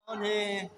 कौन है?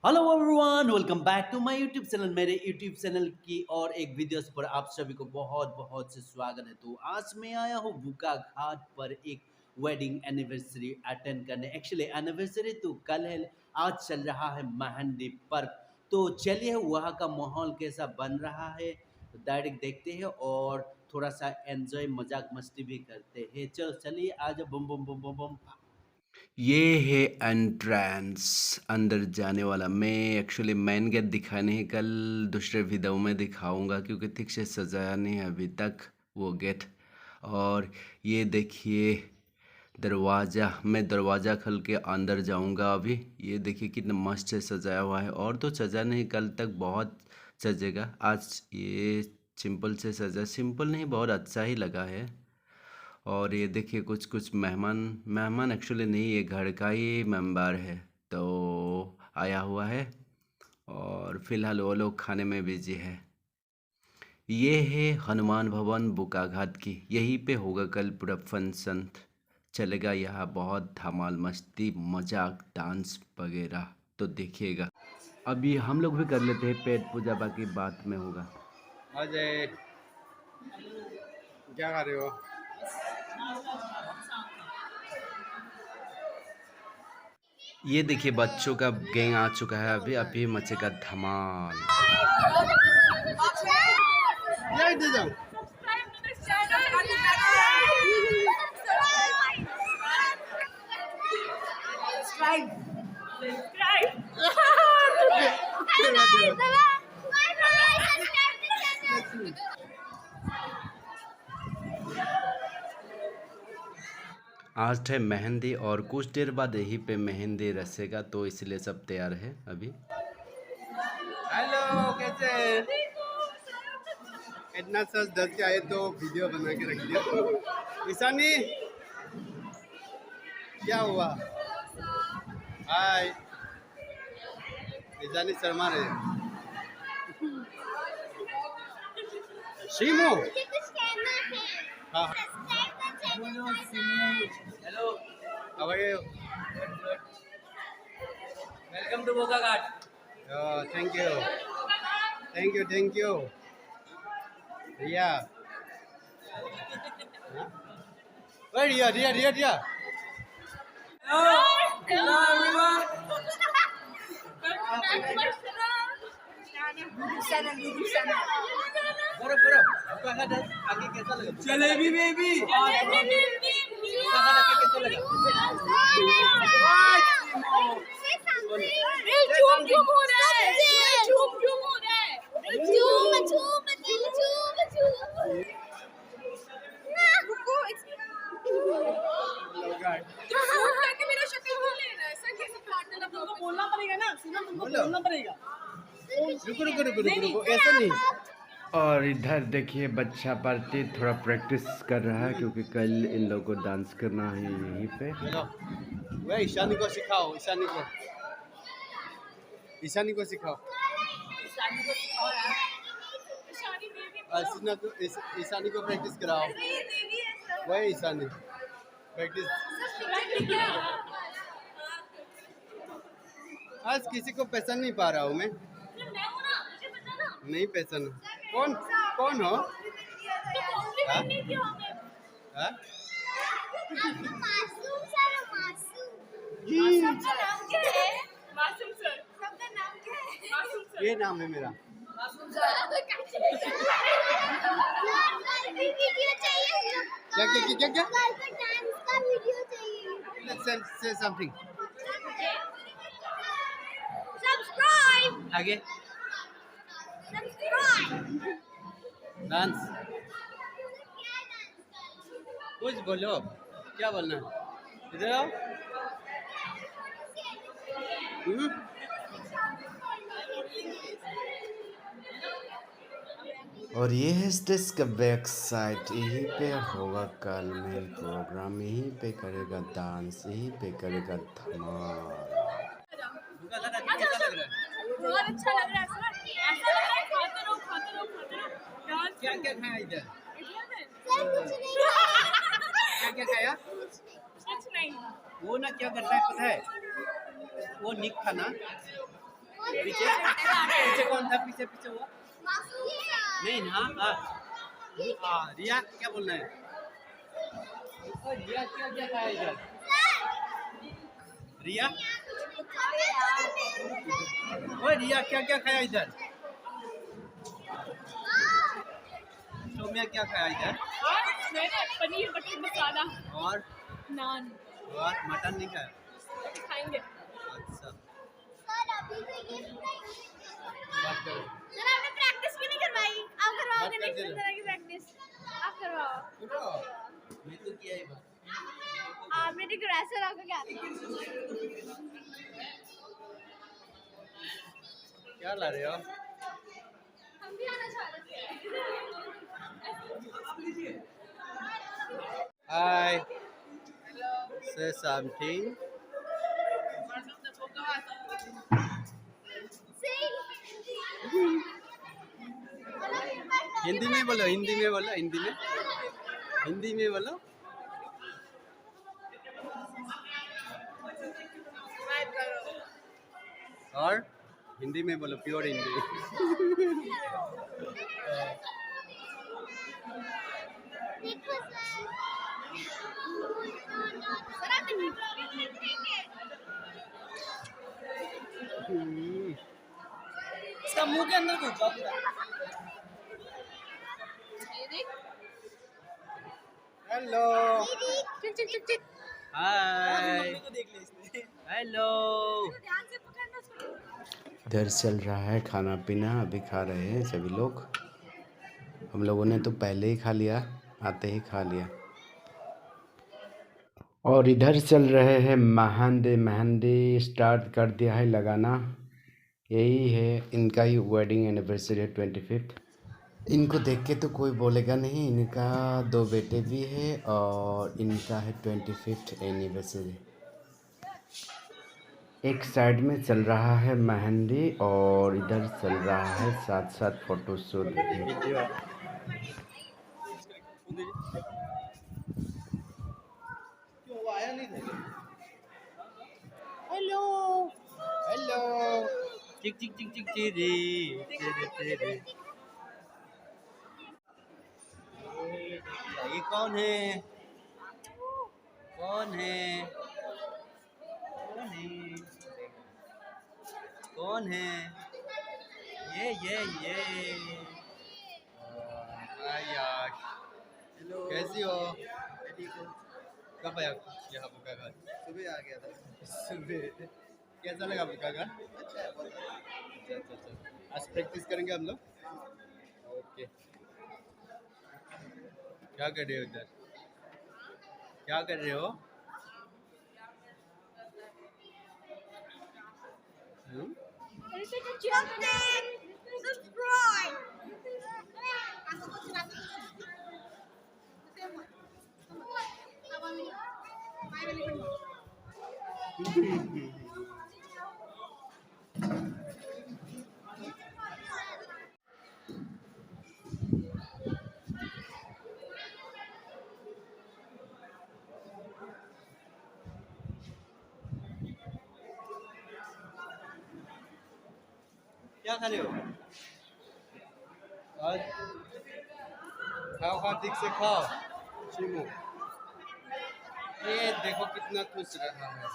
Hello everyone, welcome back to my YouTube channel. मेरे यूट्यूब चैनल की और एक वीडियोस पर आप सभी को बहुत बहुत से स्वागत है। तो आज मैं आया हूँ बुका घाट पर एक वेडिंग एनिवर्सरी अटेंड करने। एक्चुअली एनिवर्सरी तो कल है, आज चल रहा है मेहंदी पर्व। तो चलिए वहाँ का माहौल कैसा बन रहा है डायरेक्ट देखते हैं और थोड़ा सा एंजॉय मजाक मस्ती भी करते हैं। चलो चलिए आज बम बम बम बम बम। ये है एंट्रेंस, अंदर जाने वाला। मैं एक्चुअली मेन गेट दिखा नहीं, कल दूसरे वीडियो में दिखाऊंगा क्योंकि ठीक से सजाया नहीं है अभी तक वो गेट। और ये देखिए दरवाज़ा, मैं दरवाज़ा खोल के अंदर जाऊंगा अभी। ये देखिए कितना मस्त से सजाया हुआ है, और तो सजा नहीं, कल तक बहुत सजेगा। आज ये सिंपल से सजा, सिंपल नहीं बहुत अच्छा ही लगा है। और ये देखिए कुछ कुछ मेहमान, मेहमान एक्चुअली नहीं, ये घर का ही मेंबर है तो आया हुआ है। और फिलहाल वो लोग खाने में बिजी है। ये है हनुमान भवन बुकाघाट की, यहीं पे होगा कल पूरा फंक्शन चलेगा। यहाँ बहुत धमाल मस्ती मजाक डांस वगैरह तो देखिएगा। अभी हम लोग भी कर लेते हैं पेट पूजा, बाकी बात में होगा। अजय क्या कर रहे हो? ये देखिए बच्चों का गैंग आ चुका है, अभी अभी मचेगा धमाल। आज है मेहंदी और कुछ देर बाद यहीं पे मेहंदी रसेगा, तो इसलिए सब तैयार है अभी। हेलो, कैसे? इतना सच दस के आए तो वीडियो बना के रख दिया। ईशानी क्या हुआ? हाय, ईशानी शर्मा रहे। शीमो हाँ। Hello, how are you? Welcome to Boka Ghat. Thank you thank you thank you Riya. Riya Riya Riya Riya. Hello everyone. बर्फ बर्फ आगे कैसा लगा? जलेबी बेबी आगे कैसा लगा? झूम झूम हो रहा है, झूम झूम हो रहा है, झूम झूम मेरा शक्ल बोल ले रहा है, ऐसा कैसे पार्टनर अब तुमको बोलना पड़ेगा ना, सुनो तुमको बोलना पड़ेगा। रुको रुको रुको रुको, ऐसा नहीं। और इधर देखिए बच्चा पार्टी थोड़ा प्रैक्टिस कर रहा है क्योंकि कल इन लोगों को डांस करना है यहीं पे। वह ईशानी को सिखाओ, ईशानी को सिखाओ। ईशानी को प्रैक्टिस कराओ। वह ईशानी प्रैक्टिस। आज किसी को पहचान नहीं पा रहा हूँ मैं। नहीं पहचान। कौन कौन हो? ये नाम है मेरा। क्या क्या क्या क्या? Say something. आगे डांस कुछ बोलो, क्या बोलना है? इधर आओ। और ये है स्टेज का बैक साइड, यहीं पे होगा कल मेन प्रोग्राम, यहीं पे करेगा डांस, यहीं पे करेगा धमाल। बहुत अच्छा लग रहा है सर, ऐसा लग रहा है खाते रहो खाते रहो खाते रहो। क्या क्या खाया इधर? कुछ नहीं क्या क्या खाया? कुछ नहीं। वो ना क्या करता है पता है? वो निक था ना पीछे पीछे कौन था पीछे पीछे वो नहीं ना रिया क्या बोलना है रिया क्या क्या खाया इधर रिया रिया क्या क्या खाया इधर सौम्या क्या खाया इधर मैंने पनीर बटर मसाला और नान और मटन नहीं खाया खाएंगे। अच्छा सर आपने प्रैक्टिस भी नहीं करवाई। आप करवाओगे नेक्स्ट तरह की प्रैक्टिस। आप करवाओ। मैं तो किया ही बात आपने डिक्रेसर आपको क्या क्या ला रहे हो हम भी आना चाह रहे थे। हाय say something हिंदी में बोलो हिंदी में बोलो हिंदी में बोलो और हिंदी में बोलो प्योर हिंदी इसका मुंह के अंदर घुस जाओ पूरा। हेलो हाय हेलो इधर चल रहा है खाना पीना अभी खा रहे हैं सभी लोग हम लोगों ने तो पहले ही खा लिया आते ही खा लिया और इधर चल रहे हैं मेहंदी स्टार्ट कर दिया है लगाना यही है इनका ही वेडिंग एनिवर्सरी है 25th इनको देख के तो कोई बोलेगा नहीं इनका 2 बेटे भी है और इनका है 25th एनिवर्सरी एक साइड में चल रहा है मेहंदी और इधर चल रहा है साथ साथ फोटोशूट भी हेलो हेलो चिक चिक चिक चिक तेरे तेरे ये कौन है कौन है कौन है कौन है ये हाय यार कैसी हो कब आया यहाँ बुका घर सुबह आ गया था सुबह कैसा लगा बुका घर अच्छा आज प्रैक्टिस करेंगे हम लोग ओके क्या कर रहे हो इधर क्या कर रहे हो क्या खा रहे हो आज खाओ ठीक से खाओ शिमू ये देखो कितना खुश रहा है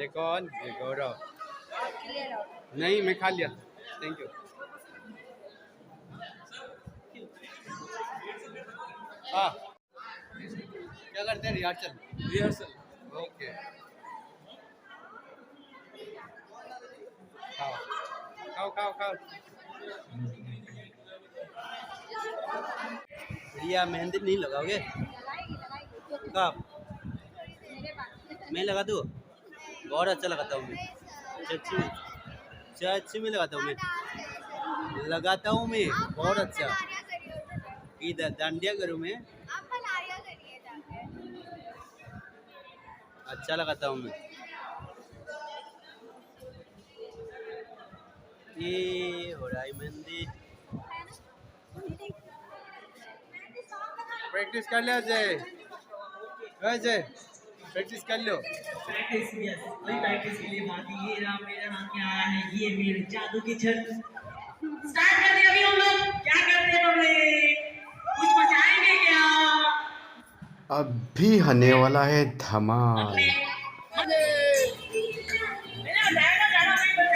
ये कौन ये गौरव नहीं मैं खा लिया थैंक यू हाँ क्या करते हैं रिहर्सल ओके खाओ रिया मेहंदी नहीं लगाओगे कब मैं लगा दूँ बहुत अच्छा लगाता हूँ मैं सच्ची में लगाता हूँ मैं बहुत अच्छा इधर डांडिया करूँ मैं अच्छा लगाता हूँ मैं ये हो रहा है मेहंदी प्रैक्टिस कर लिया जय जय प्रैक्टिस कर लो प्रैक्टिस यस वही प्रैक्टिस के लिए बात ये रहा मेरा नाम क्या आया है ये मेरे जादू की छड़ स्टार्ट कर दिया अभी हम लोग क्या करते हैं पब्लिक कुछ बचाएंगे क्या अभी होने वाला है धमाल। मेरा जाएगा जाना नहीं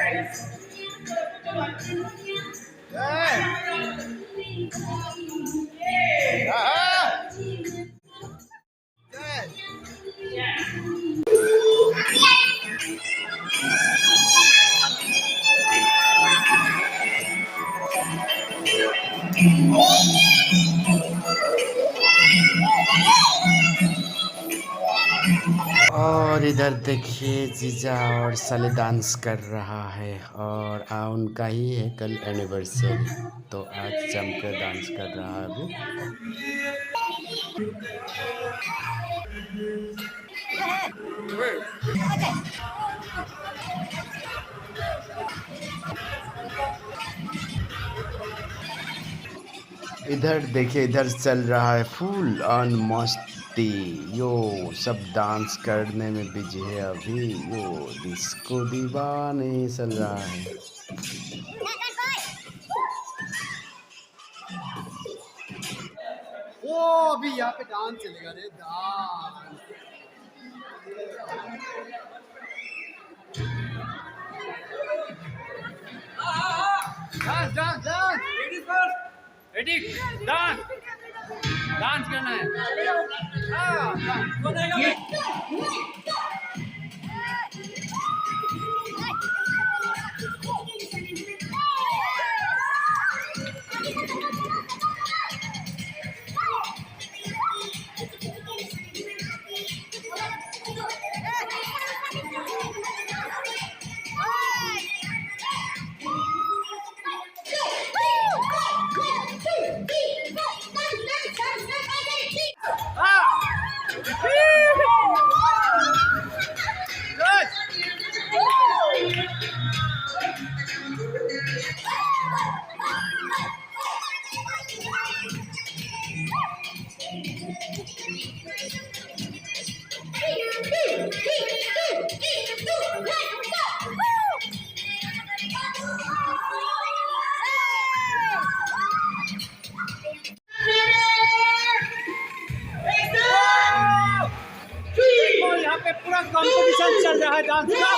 और इधर देखिए जीजा और साले डांस कर रहा है और उनका ही है कल एनिवर्सरी तो आज जमकर डांस कर रहा है अभी। इधर देखिए इधर चल रहा है फुल ऑन मस्ती। यो सब डांस करने में बिजी है अभी। यो डिस्को दीवाने चल रहा है। ओ अभी यहाँ पे डांस चलेगा रे dance dance dance dance ladies first ready dance dance करना है हाँ यहाँ पे पूरा कंपटीशन चल रहा है डांस का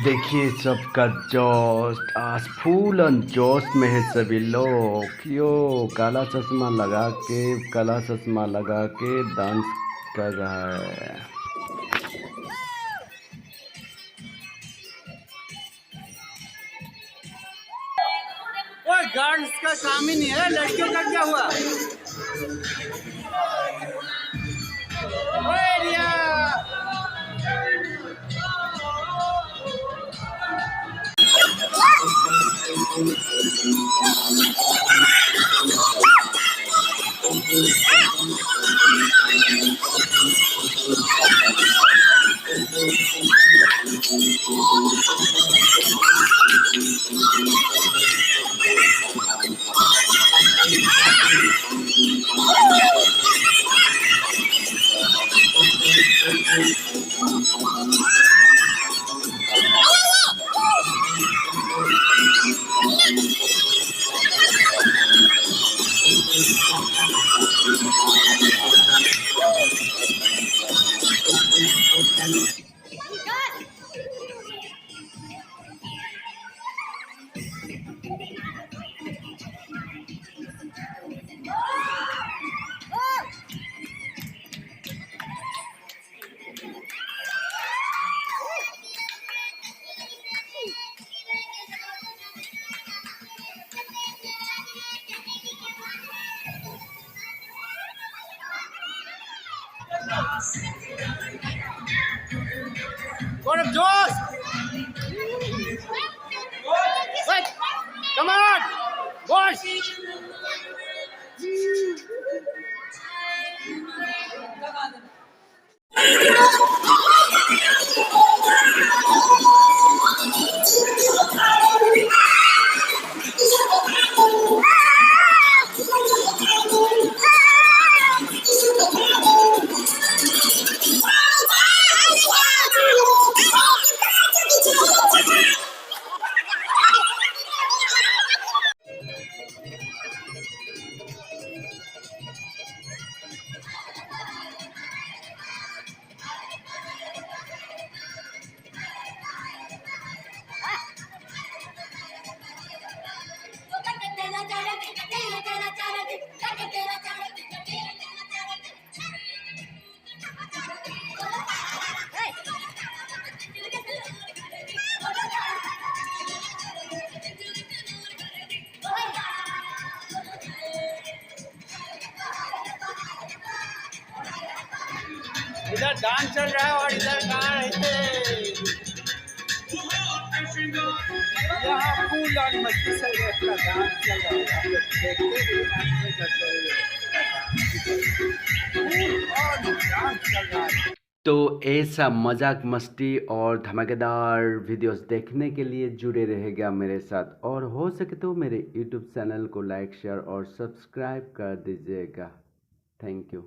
देखिए सबका जोश आज फुल ऑन जोश में है सभी लोग। यो काला चश्मा लगा के डांस कर रहा है। ओए गर्ल्स का काम ही नहीं है लड़कियों का क्या हुआ ओए रिया Gaurav, Josh! Wait! Come on! Boys! इधर डांस चल रहा है और इधर गाना रहते यहाँ फूल और मस्ती से अपना डांस चल रहा है। हम लोग देखते हुए एंजॉय करते हुए फूल और डांस चल रहा है। तो ऐसा मजाक मस्ती और धमाकेदार वीडियोस देखने के लिए जुड़े रहेगा मेरे साथ, और हो सके तो मेरे यूट्यूब चैनल को लाइक शेयर और सब्सक्राइब कर दीजिएगा। Thank you.